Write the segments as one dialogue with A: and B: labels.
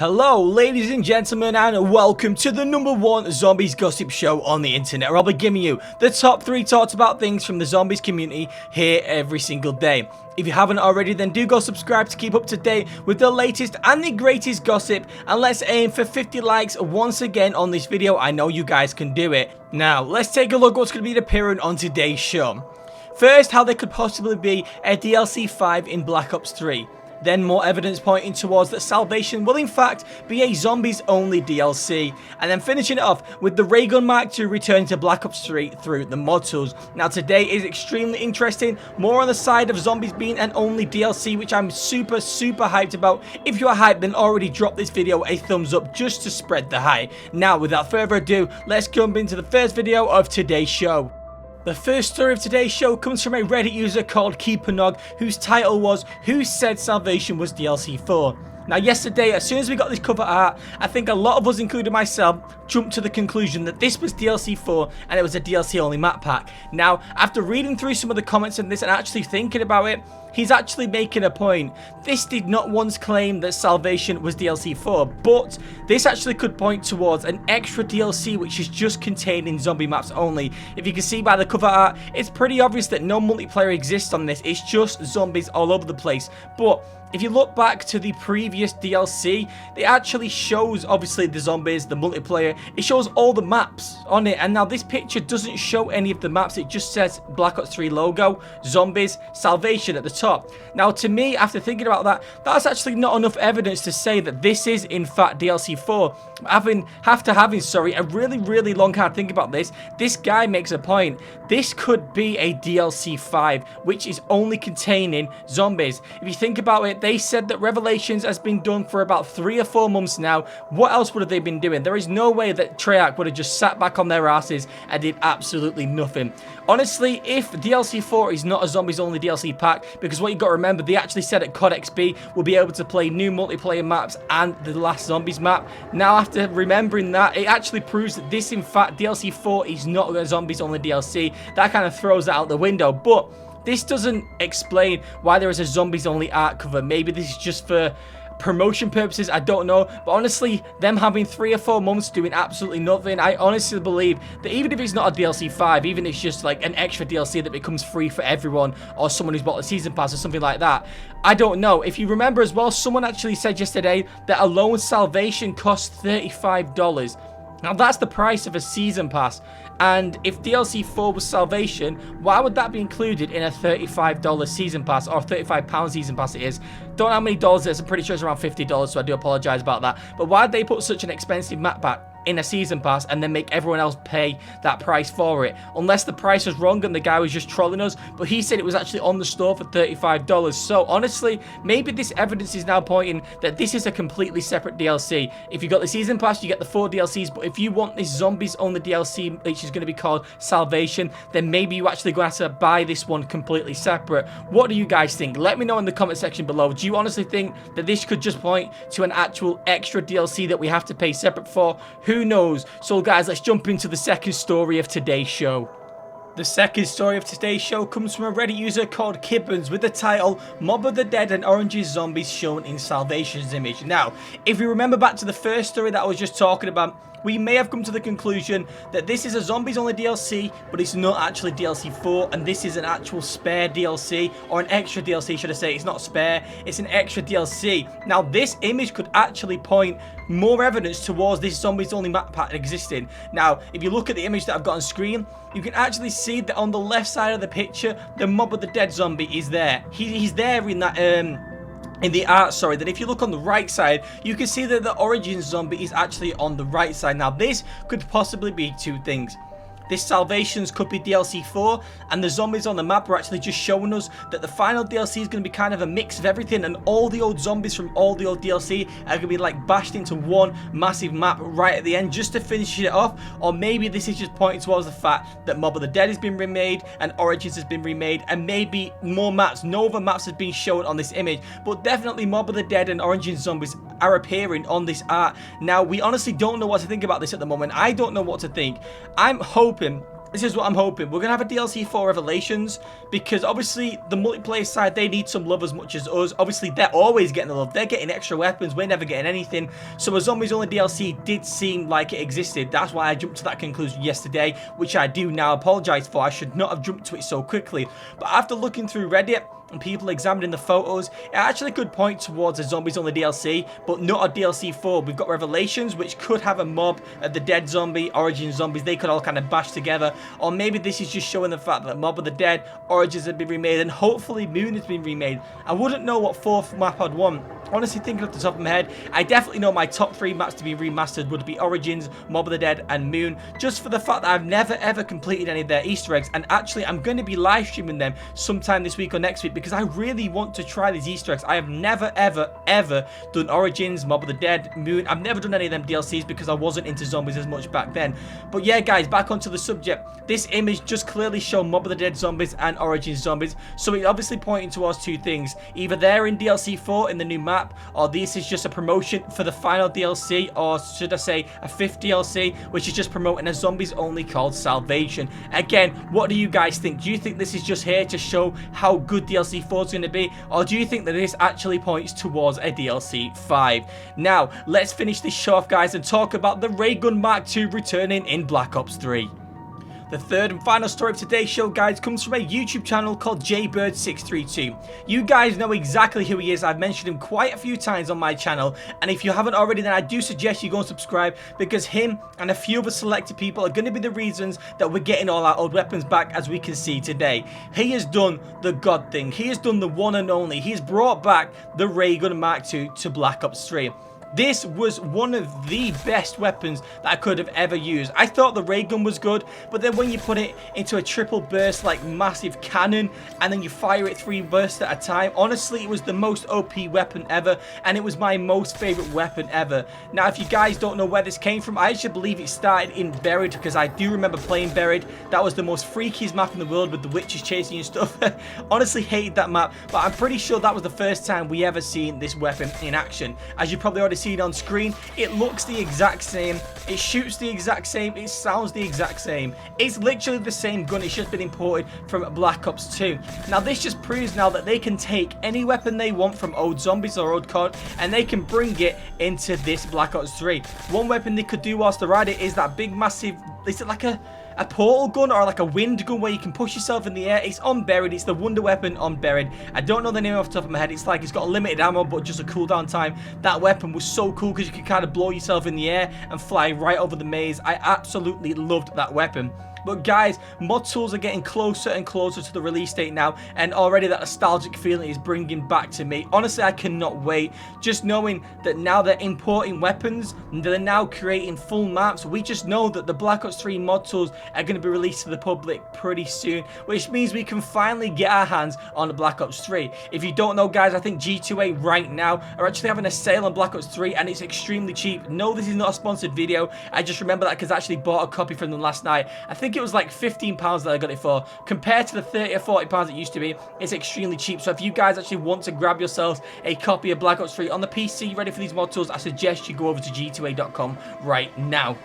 A: Hello ladies and gentlemen, and welcome to the #1 zombies gossip show on the internet, where I'll be giving you the top 3 talks about things from the zombies community here every single day. If you haven't already, then do go subscribe to keep up to date with the latest and the greatest gossip, and let's aim for 50 likes once again on this video. I know you guys can do it. Now let's take a look at what's going to be appearing on today's show. First, how there could possibly be a DLC5 in Black Ops 3. Then more evidence pointing towards that Salvation will in fact be a zombies only DLC, and then finishing it off with the Ray Gun Mark II returning to Black Ops 3 through the mod tools. Now today is extremely interesting, more on the side of zombies being an only DLC, which I'm super hyped about. If you are hyped, then already drop this video a thumbs up just to spread the hype. Now without further ado, let's jump into the first video of today's show. The first story of today's show comes from a Reddit user called Keepernog, whose title was "Who Said Salvation Was DLC 4?" Now yesterday, as soon as we got this cover art, I think a lot of us, including myself, jumped to the conclusion that this was DLC 4 and it was a DLC only map pack. Now, after reading through some of the comments on this and actually thinking about it, he's actually making a point. This did not once claim that Salvation was DLC 4, but this actually could point towards an extra DLC which is just contained in zombie maps only. If you can see by the cover art, it's pretty obvious that no multiplayer exists on this. It's just zombies all over the place. But if you look back to the previous DLC, it actually shows, obviously, the zombies, the multiplayer. It shows all the maps on it. And now this picture doesn't show any of the maps. It just says Black Ops 3 logo, zombies, Salvation at the top. Now, to me, after thinking about that, that's actually not enough evidence to say that this is, in fact, DLC 4. After having a really long hard think about this guy makes a point. This could be a DLC 5, which is only containing zombies. If you think about it, they said that Revelations has been done for about 3 or 4 months now. What else would have they been doing? There is no way that Treyarch would have just sat back on their asses and did absolutely nothing. Honestly, if DLC 4 is not a zombies only DLC pack, because what you got to remember, they actually said at COD XP we'll be able to play new multiplayer maps and the last zombies map. Now after remembering that, it actually proves that this, in fact, DLC 4 is not a zombies only DLC. That kind of throws that out the window. But this doesn't explain why there is a zombies only art cover. Maybe this is just for promotion purposes, I don't know. But honestly, them having 3 or 4 months doing absolutely nothing, I honestly believe that even if it's not a DLC 5, even if it's just like an extra DLC that becomes free for everyone, or someone who's bought the season pass or something like that, I don't know. If you remember as well, someone actually said yesterday that a lone Salvation costs $35. Now that's the price of a season pass, and if DLC 4 was Salvation, why would that be included in a $35 season pass, or £35 season pass it is? Don't know how many dollars it is, I'm pretty sure it's around $50, so I do apologise about that. But why did they put such an expensive map pack in a season pass and then make everyone else pay that price for it? Unless the price was wrong and the guy was just trolling us, but he said it was actually on the store for $35. So honestly, maybe this evidence is now pointing that this is a completely separate DLC. If you got the season pass, you get the 4 DLCs, but if you want this zombies only DLC, which is going to be called Salvation, then maybe you actually going to have to buy this one completely separate. What do you guys think? Let me know in the comment section below. Do you honestly think that this could just point to an actual extra DLC that we have to pay separate for? Who knows? So guys, let's jump into the second story of today's show. The second story of today's show comes from a Reddit user called Kibbons with the title "Mob of the Dead and Oranges Zombies Shown in Salvation's Image." Now, if you remember back to the first story that I was just talking about, we may have come to the conclusion that this is a zombies only DLC, but it's not actually DLC 4, and this is an actual spare DLC, or an extra DLC should I say. It's not spare, it's an extra DLC. Now this image could actually point more evidence towards this zombies only map pack existing. Now if you look at the image that I've got on screen, you can actually see that on the left side of the picture, the Mob of the Dead zombie is there. He's there in that in the art, then if you look on the right side, you can see that the Origins zombie is actually on the right side. Now this could possibly be 2 things. This Salvations could be DLC 4, and the zombies on the map are actually just showing us that the final DLC is going to be kind of a mix of everything, and all the old zombies from all the old DLC are going to be like bashed into one massive map right at the end just to finish it off. Or maybe this is just pointing towards the fact that Mob of the Dead has been remade and Origins has been remade, and maybe more maps, no other maps have been shown on this image, but definitely Mob of the Dead and Origins zombies are appearing on this art. Now we honestly don't know what to think about this at the moment. I don't know what to think. I'm hoping This is what I'm hoping. We're going to have a DLC 4 Revelations because obviously the multiplayer side, they need some love as much as us. Obviously, they're always getting the love. They're getting extra weapons. We're never getting anything. So a Zombies Only DLC did seem like it existed. That's why I jumped to that conclusion yesterday, which I do now apologize for. I should not have jumped to it so quickly. But after looking through Reddit and people examining the photos, it actually could point towards a Zombies Only DLC, but not a DLC 4. We've got Revelations, which could have a mob of the Dead Zombie, Origins Zombies. They could all kind of bash together. Or maybe this is just showing the fact that Mob of the Dead, Origins have been remade, and hopefully Moon has been remade. I wouldn't know what fourth map I'd want. Honestly, thinking off the top of my head, I definitely know my top 3 maps to be remastered would be Origins, Mob of the Dead, and Moon, just for the fact that I've never ever completed any of their Easter eggs, and actually I'm going to be live streaming them sometime this week or next week because I really want to try these Easter eggs. I have never ever done Origins, Mob of the Dead, Moon. I've never done any of them DLCs because I wasn't into zombies as much back then. But yeah, guys, back onto the subject. This image just clearly shows Mob of the Dead zombies and Origins zombies, so it's obviously pointing towards 2 things. Either they're in DLC 4 in the new map, or this is just a promotion for the final DLC, or should I say a 5th DLC, which is just promoting a Zombies Only called Salvation. Again, what do you guys think? Do you think this is just here to show how good DLC 4 is going to be, or do you think that this actually points towards a DLC 5? Now, let's finish this show off, guys, and talk about the Ray Gun Mark II returning in Black Ops 3. The third and final story of today's show, guys, comes from a YouTube channel called JBird632. You guys know exactly who he is. I've mentioned him quite a few times on my channel, and if you haven't already, then I do suggest you go and subscribe, because him and a few other selected people are going to be the reasons that we're getting all our old weapons back, as we can see today. He has done the God thing. He has done the one and only. He's brought back the Ray Gun Mark II to Black Ops 3. This was one of the best weapons that I could have ever used. I thought the ray gun was good, but then when you put it into a triple burst, like massive cannon, and then you fire it 3 bursts at a time, honestly, it was the most OP weapon ever, and it was my most favorite weapon ever. Now, if you guys don't know where this came from, I actually believe it started in Buried, because I do remember playing Buried. That was the most freakiest map in the world with the witches chasing you and stuff. Honestly, hated that map, but I'm pretty sure that was the first time we ever seen this weapon in action. As you probably already seen on screen, it looks the exact same, it shoots the exact same, it sounds the exact same. It's literally the same gun. It's just been imported from Black Ops 2. Now, this just proves now that they can take any weapon they want from old Zombies or old COD, and they can bring it into this Black Ops 3. One weapon they could do whilst they're at it is that big massive, is it like a portal gun or like a wind gun where you can push yourself in the air? It's on Buried. It's the wonder weapon on Buried. I don't know the name off the top of my head. It's like it's got a limited ammo but just a cooldown time. That weapon was so cool because you could kind of blow yourself in the air and fly right over the maze. I absolutely loved that weapon. But guys, mod tools are getting closer and closer to the release date now, and already that nostalgic feeling is bringing back to me. Honestly, I cannot wait. Just knowing that now they're importing weapons, and they're now creating full maps, we just know that the Black Ops 3 mod tools are going to be released to the public pretty soon, which means we can finally get our hands on the Black Ops 3. If you don't know, guys, I think G2A right now are actually having a sale on Black Ops 3, and it's extremely cheap. No, this is not a sponsored video. I just remember that because I actually bought a copy from them last night. I think it was like £15 that I got it for. Compared to the 30 or 40 pounds it used to be, it's extremely cheap. So if you guys actually want to grab yourselves a copy of Black Ops 3 on the PC ready for these mod tools, I suggest you go over to g2a.com right now.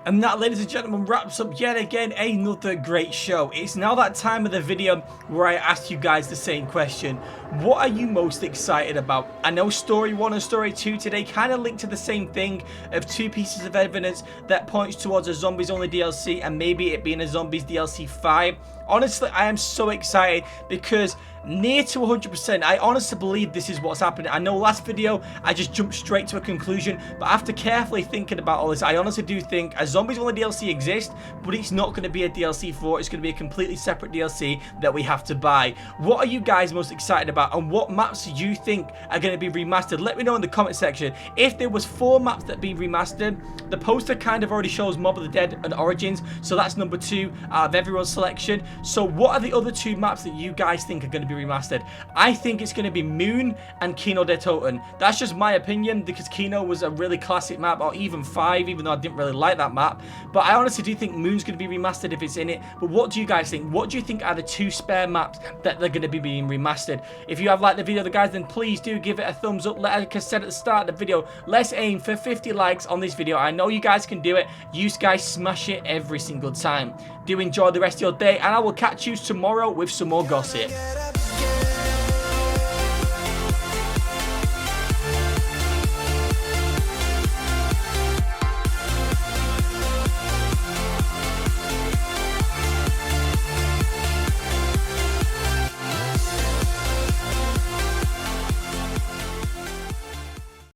A: And that, ladies and gentlemen, wraps up yet again another great show. It's now that time of the video where I ask you guys the same question. What are you most excited about? I know Story 1 and Story 2 today kind of link to the same thing of 2 pieces of evidence that points towards a Zombies Only DLC and maybe it being a Zombies DLC 5. Honestly, I am so excited because near to 100%, I honestly believe this is what's happening. I know last video, I just jumped straight to a conclusion, but after carefully thinking about all this, I honestly do think a Zombies Only DLC exists, but it's not going to be a DLC 4. It's going to be a completely separate DLC that we have to buy. What are you guys most excited about, and what maps do you think are going to be remastered? Let me know in the comment section. If there was 4 maps that be remastered, the poster kind of already shows Mob of the Dead and Origins, so that's number 2 out of everyone's selection. So what are the other 2 maps that you guys think are going to be remastered? I think it's going to be Moon and Kino der Toten. That's just my opinion, because Kino was a really classic map, or even 5, even though I didn't really like that map. But I honestly do think Moon's going to be remastered if it's in it. But what do you guys think? What do you think are the 2 spare maps that they're going to be being remastered? If you have liked the video, guys, then please do give it a thumbs up. Like I said at the start of the video, let's aim for 50 likes on this video. I know you guys can do it. You guys smash it every single time. Do enjoy the rest of your day, and I will catch you tomorrow with some more gossip.